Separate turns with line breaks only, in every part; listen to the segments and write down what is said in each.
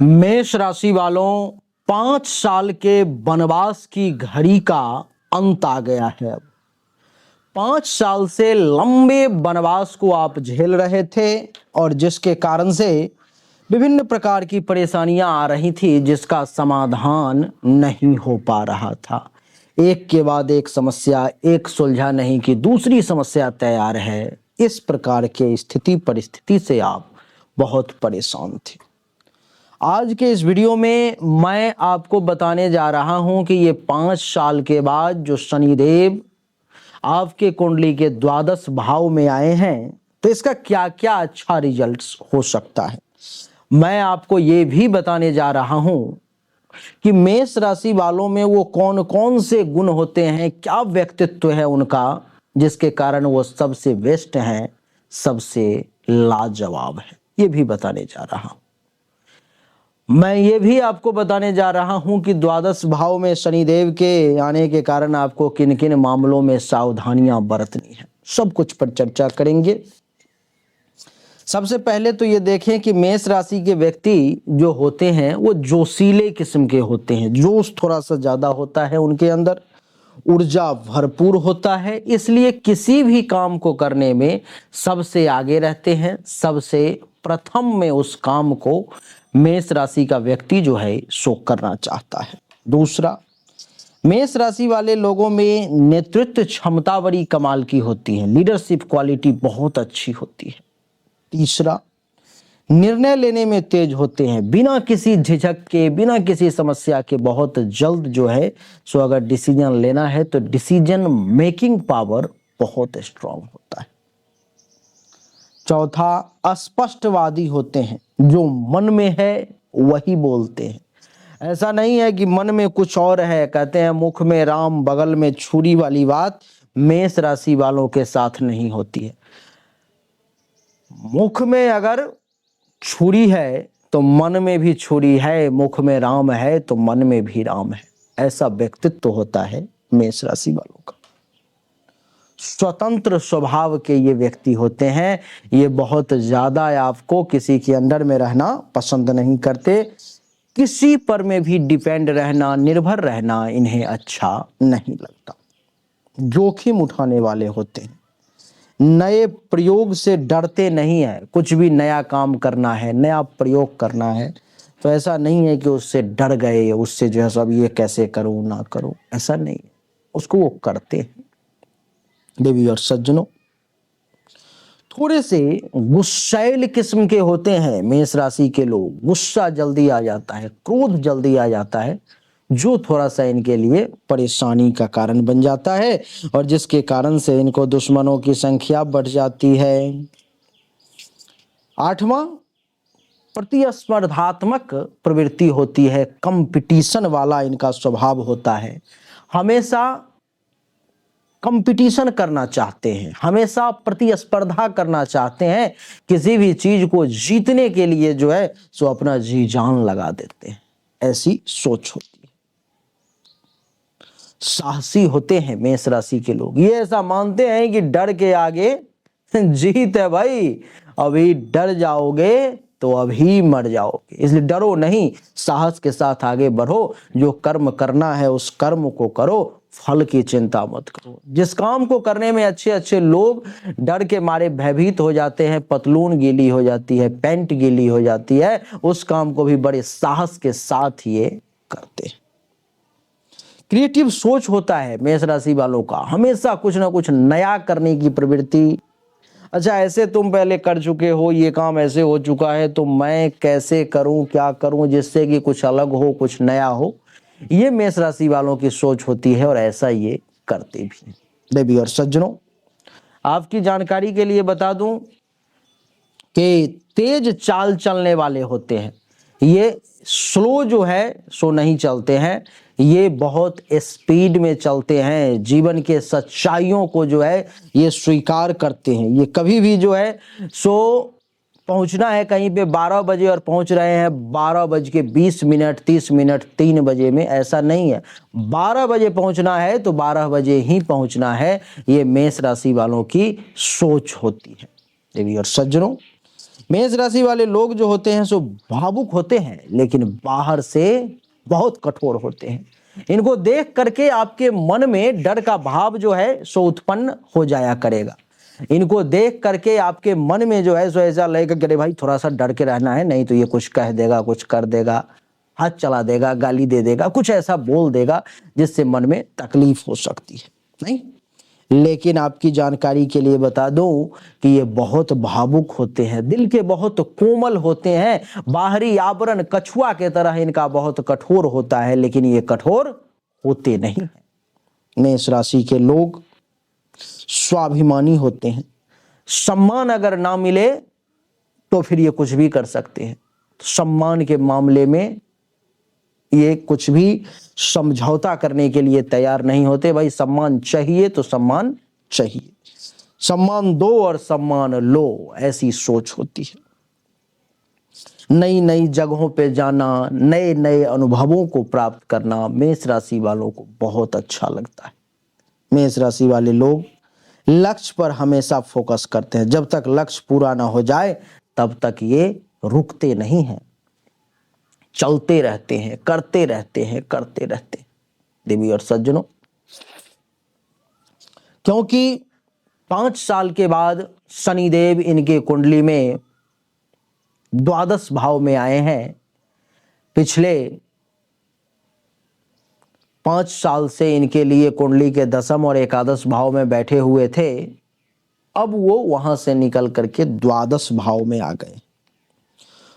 मेष राशि वालों, 5 साल के वनवास की घड़ी का अंत आ गया है। 5 साल से लंबे वनवास को आप झेल रहे थे और जिसके कारण से विभिन्न प्रकार की परेशानियां आ रही थी, जिसका समाधान नहीं हो पा रहा था। एक के बाद एक समस्या, एक सुलझा नहीं कि दूसरी समस्या तैयार है। इस प्रकार के स्थिति परिस्थिति से आप बहुत परेशान थे। आज के इस वीडियो में मैं आपको बताने जा रहा हूं कि ये 5 साल के बाद जो शनिदेव आपके कुंडली के द्वादश भाव में आए हैं, तो इसका क्या क्या अच्छा रिजल्ट्स हो सकता है। मैं आपको ये भी बताने जा रहा हूं कि मेष राशि वालों में वो कौन कौन से गुण होते हैं, क्या व्यक्तित्व है उनका, जिसके कारण वो सबसे बेस्ट हैं, सबसे लाजवाब है। ये भी बताने जा रहा हूं। मैं ये भी आपको बताने जा रहा हूं कि द्वादश भाव में शनिदेव के आने के कारण आपको किन किन मामलों में सावधानियां बरतनी है। सब कुछ पर चर्चा करेंगे। सबसे पहले तो ये देखें कि मेष राशि के व्यक्ति जो होते हैं वो जोशीले किस्म के होते हैं। जोश थोड़ा सा ज्यादा होता है उनके अंदर, ऊर्जा भरपूर होता है, इसलिए किसी भी काम को करने में सबसे आगे रहते हैं। सबसे प्रथम में उस काम को मेष राशि का व्यक्ति जो है सो करना चाहता है। दूसरा, मेष राशि वाले लोगों में नेतृत्व क्षमता बड़ी कमाल की होती है, लीडरशिप क्वालिटी बहुत अच्छी होती है। तीसरा, निर्णय लेने में तेज होते हैं, बिना किसी झिझक के, बिना किसी समस्या के बहुत जल्द जो है सो अगर डिसीजन लेना है तो डिसीजन मेकिंग पावर बहुत स्ट्रांग होता है। चौथा, स्पष्टवादी होते हैं, जो मन में है वही बोलते हैं। ऐसा नहीं है कि मन में कुछ और है, कहते हैं मुख में राम बगल में छुरी वाली बात मेष राशि वालों के साथ नहीं होती है। मुख में अगर छुरी है तो मन में भी छुरी है, मुख में राम है तो मन में भी राम है। ऐसा व्यक्तित्व होता है मेष राशि वालों का। स्वतंत्र स्वभाव के ये व्यक्ति होते हैं। ये बहुत ज्यादा आपको किसी के अंडर में रहना पसंद नहीं करते। किसी पर में भी डिपेंड रहना, निर्भर रहना इन्हें अच्छा नहीं लगता। जोखिम उठाने वाले होते हैं, नए प्रयोग से डरते नहीं है। कुछ भी नया काम करना है, नया प्रयोग करना है तो ऐसा नहीं है कि उससे डर गए, उससे जो है सब ये कैसे करूं ना करूं, ऐसा नहीं है, उसको वो करते हैं। देवी और सज्जनों, थोड़े से गुस्सैल किस्म के होते हैं मेष राशि के लोग। गुस्सा जल्दी आ जाता है, क्रोध जल्दी आ जाता है, जो थोड़ा सा इनके लिए परेशानी का कारण बन जाता है और जिसके कारण से इनको दुश्मनों की संख्या बढ़ जाती है। 8वां, प्रतिस्पर्धात्मक प्रवृत्ति होती है, कंपटीशन वाला इनका स्वभाव होता है। हमेशा कंपटीशन करना चाहते हैं, हमेशा प्रतिस्पर्धा करना चाहते हैं, किसी भी चीज को जीतने के लिए जो है सो अपना जी जान लगा देते हैं। ऐसी सोच होती है। साहसी होते हैं मेष राशि के लोग। ये ऐसा मानते हैं कि डर के आगे जीत है भाई, अभी डर जाओगे तो अभी मर जाओगे, इसलिए डरो नहीं, साहस के साथ आगे बढ़ो। जो कर्म करना है उस कर्म को करो, फल की चिंता मत करो। जिस काम को करने में अच्छे अच्छे लोग डर के मारे भयभीत हो जाते हैं, पतलून गीली हो जाती है, पैंट गीली हो जाती है, उस काम को भी बड़े साहस के साथ ये करते हैं। क्रिएटिव सोच होता है मेष राशि वालों का, हमेशा कुछ ना कुछ नया करने की प्रवृत्ति। अच्छा, ऐसे तुम पहले कर चुके हो, ये काम ऐसे हो चुका है, तो मैं कैसे करूं, क्या करूं जिससे कि कुछ अलग हो, कुछ नया हो। ये मेष राशि वालों की सोच होती है और ऐसा ये करते भी हैं। देवी और सज्जनों, आपकी जानकारी के लिए बता दूं कि तेज चाल चलने वाले होते हैं। ये स्लो जो है सो नहीं चलते हैं, ये बहुत स्पीड में चलते हैं। जीवन के सच्चाइयों को जो है ये स्वीकार करते हैं। ये कभी भी जो है सो पहुंचना है कहीं पे 12 बजे और पहुंच रहे हैं 12:20, 30 मिनट, 3 बजे में, ऐसा नहीं है। 12 बजे पहुंचना है तो 12 बजे ही पहुंचना है। ये मेष राशि वालों की सोच होती है। देवी और सज्जनों, मेष राशि वाले लोग जो होते हैं सो भावुक होते हैं, लेकिन बाहर से बहुत कठोर होते हैं। इनको देख करके आपके मन में डर का भाव जो है सो उत्पन्न हो जाया करेगा। इनको देख करके आपके मन में जो है सो ऐसा लगेगा कि अरे भाई थोड़ा सा डर के रहना है, नहीं तो ये कुछ कह देगा, कुछ कर देगा, हाथ चला देगा, गाली दे देगा, कुछ ऐसा बोल देगा जिससे मन में तकलीफ हो सकती है। नहीं, लेकिन आपकी जानकारी के लिए बता दूं कि ये बहुत भावुक होते हैं, दिल के बहुत कोमल होते हैं। बाहरी आवरण कछुआ के तरह इनका बहुत कठोर होता है, लेकिन ये कठोर होते नहीं हैं। मेष राशि के लोग स्वाभिमानी होते हैं। सम्मान अगर ना मिले तो फिर ये कुछ भी कर सकते हैं। सम्मान के मामले में ये कुछ भी समझौता करने के लिए तैयार नहीं होते। भाई सम्मान चाहिए तो सम्मान चाहिए, सम्मान दो और सम्मान लो, ऐसी सोच होती है। नई नई जगहों पे जाना, नए नए अनुभवों को प्राप्त करना मेष राशि वालों को बहुत अच्छा लगता है। मेष राशि वाले लोग लक्ष्य पर हमेशा फोकस करते हैं। जब तक लक्ष्य पूरा ना हो जाए तब तक ये रुकते नहीं हैं, चलते रहते हैं, करते रहते हैं, करते रहते हैं। देवी और सज्जनों, क्योंकि 5 साल के बाद शनिदेव इनके कुंडली में द्वादश भाव में आए हैं। पिछले 5 साल से इनके लिए कुंडली के दशम और एकादश भाव में बैठे हुए थे। अब वो वहां से निकल करके द्वादश भाव में आ गए।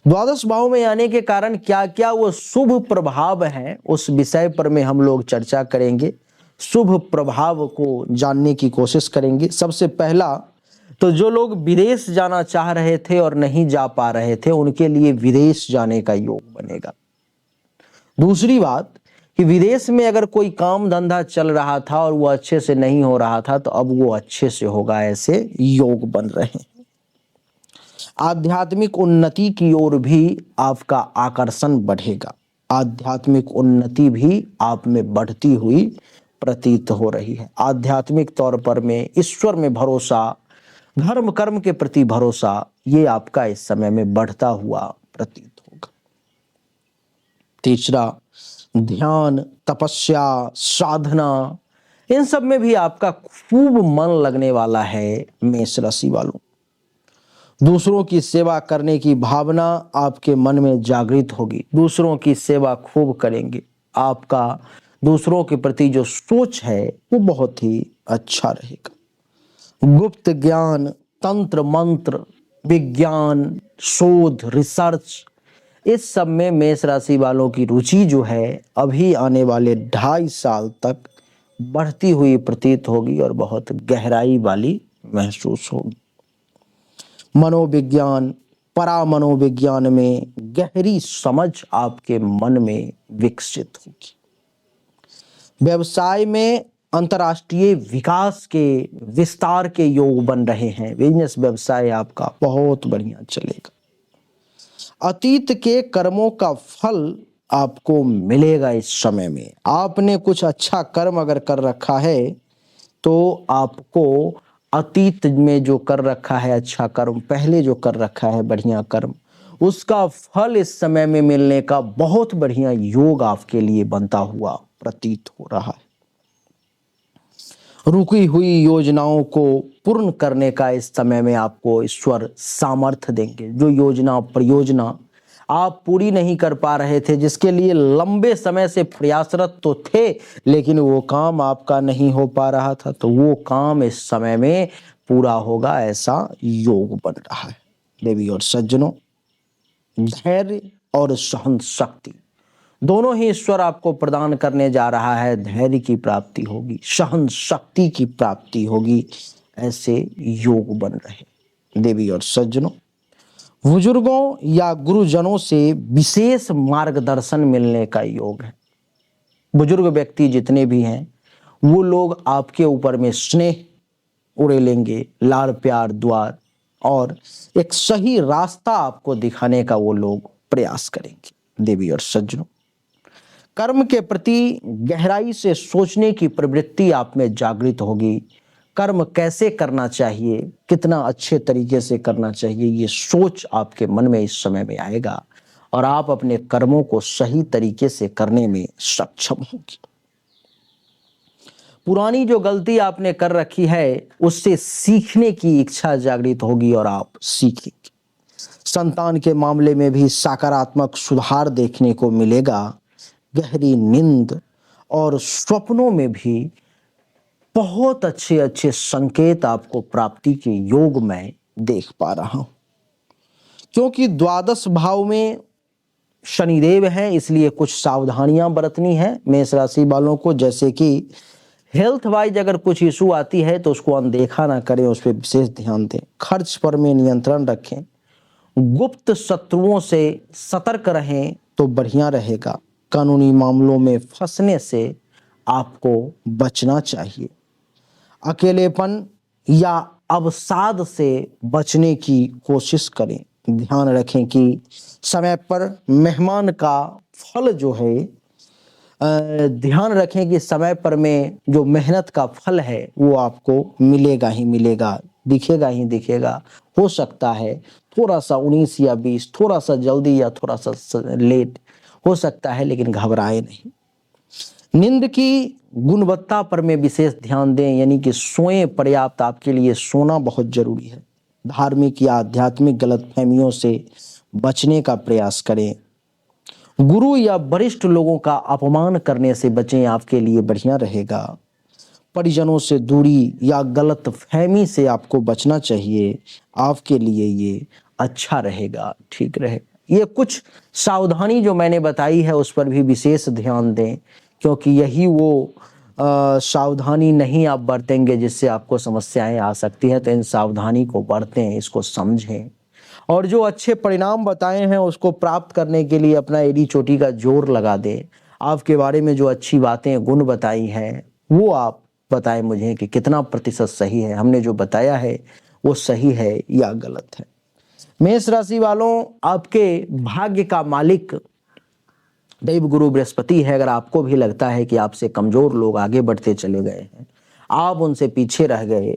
द्वादश भाव में आने के कारण क्या क्या वो शुभ प्रभाव हैं, उस विषय पर में हम लोग चर्चा करेंगे। शुभ प्रभाव को जानने की कोशिश करेंगे। सबसे पहला तो जो लोग विदेश जाना चाह रहे थे और नहीं जा पा रहे थे, उनके लिए विदेश जाने का योग बनेगा। दूसरी बात कि विदेश में अगर कोई काम धंधा चल रहा था और वो अच्छे से नहीं हो रहा था, तो अब वो अच्छे से होगा, ऐसे योग बन रहे हैं। आध्यात्मिक उन्नति की ओर भी आपका आकर्षण बढ़ेगा। आध्यात्मिक उन्नति भी आप में बढ़ती हुई प्रतीत हो रही है। आध्यात्मिक तौर पर में ईश्वर में भरोसा, धर्म कर्म के प्रति भरोसा, ये आपका इस समय में बढ़ता हुआ प्रतीत होगा। तीसरा, ध्यान, तपस्या, साधना, इन सब में भी आपका खूब मन लगने वाला है मेष राशि वालों। दूसरों की सेवा करने की भावना आपके मन में जागृत होगी। दूसरों की सेवा खूब करेंगे। आपका दूसरों के प्रति जो सोच है वो बहुत ही अच्छा रहेगा। गुप्त ज्ञान, तंत्र मंत्र, विज्ञान, शोध, रिसर्च, इस सब में मेष राशि वालों की रुचि जो है अभी आने वाले 2.5 साल तक बढ़ती हुई प्रतीत होगी और बहुत गहराई वाली महसूस होगी। मनोविज्ञान, परामनोविज्ञान में गहरी समझ आपके मन में विकसित होगी। व्यवसाय में अंतर्राष्ट्रीय विकास के विस्तार के योग बन रहे हैं। बिजनेस व्यवसाय आपका बहुत बढ़िया चलेगा। अतीत के कर्मों का फल आपको मिलेगा। इस समय में आपने कुछ अच्छा कर्म अगर कर रखा है तो आपको अतीत में जो कर रखा है अच्छा कर्म, पहले जो कर रखा है बढ़िया कर्म, उसका फल इस समय में मिलने का बहुत बढ़िया योग आपके लिए बनता हुआ प्रतीत हो रहा है। रुकी हुई योजनाओं को पूर्ण करने का इस समय में आपको ईश्वर सामर्थ्य देंगे। जो योजना परियोजना आप पूरी नहीं कर पा रहे थे, जिसके लिए लंबे समय से प्रयासरत तो थे लेकिन वो काम आपका नहीं हो पा रहा था, तो वो काम इस समय में पूरा होगा, ऐसा योग बन रहा है। देवी और सज्जनों, धैर्य और सहन शक्ति दोनों ही ईश्वर आपको प्रदान करने जा रहा है। धैर्य की प्राप्ति होगी, सहन शक्ति की प्राप्ति होगी, ऐसे योग बन रहे। देवी और सज्जनों, बुजुर्गों या गुरुजनों से विशेष मार्गदर्शन मिलने का योग है। बुजुर्ग व्यक्ति जितने भी हैं वो लोग आपके ऊपर में स्नेह उड़ेलेंगे, लाड़ प्यार द्वार, और एक सही रास्ता आपको दिखाने का वो लोग प्रयास करेंगे। देवी और सज्जनों, कर्म के प्रति गहराई से सोचने की प्रवृत्ति आप में जागृत होगी। कर्म कैसे करना चाहिए, कितना अच्छे तरीके से करना चाहिए, ये सोच आपके मन में इस समय में आएगा और आप अपने कर्मों को सही तरीके से करने में सक्षम होंगे। पुरानी जो गलती आपने कर रखी है उससे सीखने की इच्छा जागृत होगी और आप सीखेंगे। संतान के मामले में भी सकारात्मक सुधार देखने को मिलेगा। गहरी नींद और स्वप्नों में भी बहुत अच्छे अच्छे संकेत आपको प्राप्ति के योग में देख पा रहा हूं, क्योंकि द्वादश भाव में शनिदेव हैं, इसलिए कुछ सावधानियां बरतनी है मेष राशि वालों को। जैसे कि हेल्थ वाइज अगर कुछ इशू आती है तो उसको अनदेखा ना करें, उस पर विशेष ध्यान दें। खर्च पर में नियंत्रण रखें। गुप्त शत्रुओं से सतर्क रहें तो बढ़िया रहेगा। कानूनी मामलों में फंसने से आपको बचना चाहिए। अकेलेपन या अवसाद से बचने की कोशिश करें। ध्यान रखें कि समय पर मेहमान का फल जो है, ध्यान रखें कि समय पर में जो मेहनत का फल है वो आपको मिलेगा ही मिलेगा, दिखेगा ही दिखेगा। हो सकता है थोड़ा सा 19 या 20, थोड़ा सा जल्दी या थोड़ा सा लेट हो सकता है, लेकिन घबराए नहीं। नींद की गुणवत्ता पर में विशेष ध्यान दें, यानी कि सोएं पर्याप्त। आपके लिए सोना बहुत जरूरी है। धार्मिक या आध्यात्मिक गलतफहमियों से बचने का प्रयास करें। गुरु या वरिष्ठ लोगों का अपमान करने से बचें, आपके लिए बढ़िया रहेगा। परिजनों से दूरी या गलतफहमी से आपको बचना चाहिए, आपके लिए ये अच्छा रहेगा, ठीक रहेगा। ये कुछ सावधानी जो मैंने बताई है उस पर भी विशेष ध्यान दें, क्योंकि यही वो सावधानी नहीं आप बरतेंगे जिससे आपको समस्याएं आ सकती हैं। तो इन सावधानी को बरतें, इसको समझें और जो अच्छे परिणाम बताए हैं उसको प्राप्त करने के लिए अपना एड़ी चोटी का जोर लगा दें। आपके बारे में जो अच्छी बातें गुण बताई हैं वो आप बताएं मुझे कि कितना प्रतिशत सही है, हमने जो बताया है वो सही है या गलत है। मेष राशि वालों, आपके भाग्य का मालिक देव गुरु बृहस्पति है। अगर आपको भी लगता है कि आपसे कमजोर लोग आगे बढ़ते चले गए हैं, आप उनसे पीछे रह गए,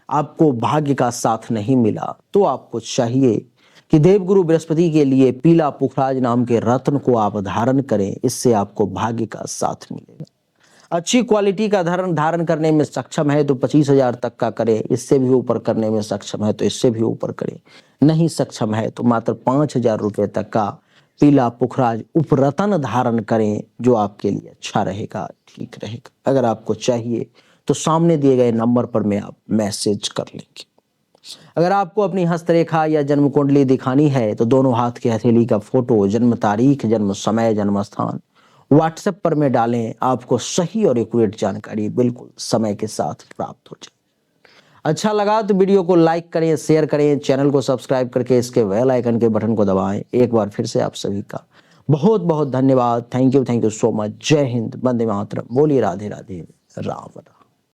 आपको भाग्य का साथ नहीं मिला, तो आपको चाहिए कि देवगुरु बृहस्पति के लिए पीला पुखराज नाम के रत्न को आप धारण करें। इससे आपको भाग्य का साथ मिलेगा। अच्छी क्वालिटी का धारण करने में सक्षम है तो 25,000 तक का करें। इससे भी ऊपर करने में सक्षम है तो इससे भी ऊपर करें। नहीं सक्षम है तो मात्र 5,000 रुपये तक का पीला पुखराज उपरतन धारण करें, जो आपके लिए अच्छा रहेगा, ठीक रहेगा। अगर आपको चाहिए तो सामने दिए गए नंबर पर में आप मैसेज कर लेंगे। अगर आपको अपनी हस्तरेखा या जन्म कुंडली दिखानी है तो दोनों हाथ की हथेली का फोटो, जन्म तारीख, जन्म समय, जन्म स्थान व्हाट्सएप पर में डालें। आपको सही और एक्यूरेट जानकारी बिल्कुल समय के साथ प्राप्त हो जाए। अच्छा लगा तो वीडियो को लाइक करें, शेयर करें, चैनल को सब्सक्राइब करके इसके बेल आइकन के बटन को दबाएं। एक बार फिर से आप सभी का बहुत बहुत धन्यवाद। Thank you so much. जय हिंद, वंदे मातरम। बोलिए राधे राधे, राम राम।